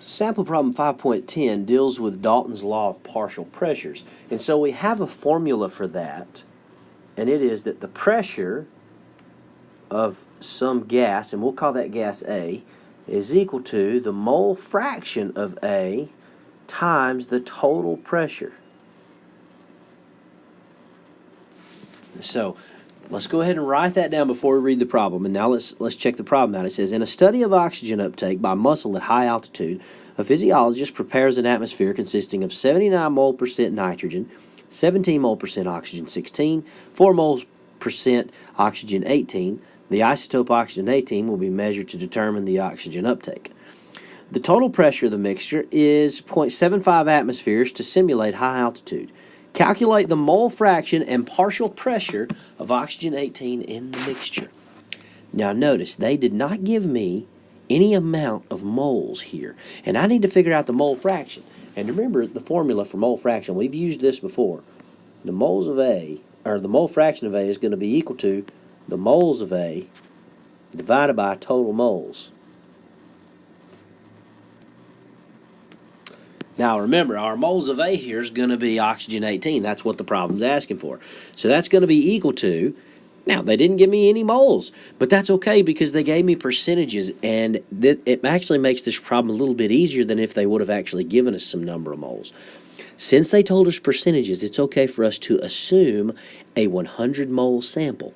Sample problem 5.10 deals with Dalton's law of partial pressures. And so we have a formula for that, and it is that the pressure of some gas, and we'll call that gas A, is equal to the mole fraction of A times the total pressure. So let's go ahead and write that down before we read the problem. And now let's check the problem out. It says, in a study of oxygen uptake by muscle at high altitude, a physiologist prepares an atmosphere consisting of 79 mole percent nitrogen, 17 mole percent oxygen 16, 4 moles percent oxygen 18. The isotope oxygen 18 will be measured to determine the oxygen uptake. The total pressure of the mixture is 0.75 atmospheres to simulate high altitude. Calculate the mole fraction and partial pressure of oxygen 18 in the mixture. Now notice, they did not give me any amount of moles here, and I need to figure out the mole fraction. And remember the formula for mole fraction. We've used this before. The moles of A, or the mole fraction of A, is going to be equal to the moles of A divided by total moles. Now remember, our moles of A here is going to be oxygen 18. That's what the problem's asking for. So that's going to be equal to, now they didn't give me any moles, but that's okay because they gave me percentages, and it actually makes this problem a little bit easier than if they would have actually given us some number of moles. Since they told us percentages, it's okay for us to assume a 100 mole sample.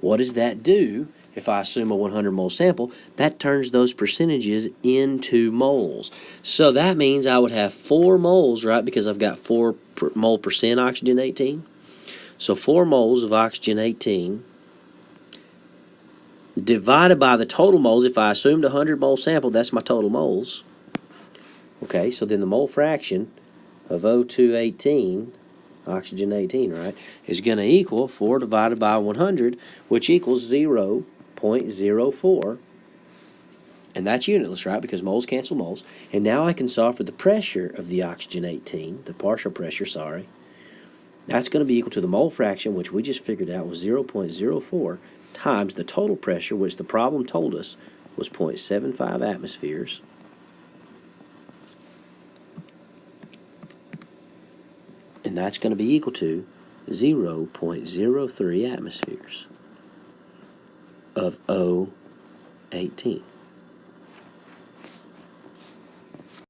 What does that do? If I assume a 100 mole sample, that turns those percentages into moles. So that means I would have 4 moles, right, because I've got 4 mole percent oxygen 18. So 4 moles of oxygen 18 divided by the total moles. If I assumed a 100 mole sample, that's my total moles. Okay, so then the mole fraction of O2 18, oxygen 18, right, is going to equal 4 divided by 100, which equals 0.04. And that's unitless, right, because moles cancel moles. And now I can solve for the pressure of the oxygen 18, the partial pressure, sorry. That's going to be equal to the mole fraction, which we just figured out was 0.04, times the total pressure, which the problem told us was 0.75 atmospheres. And that's going to be equal to 0.03 atmospheres of O18.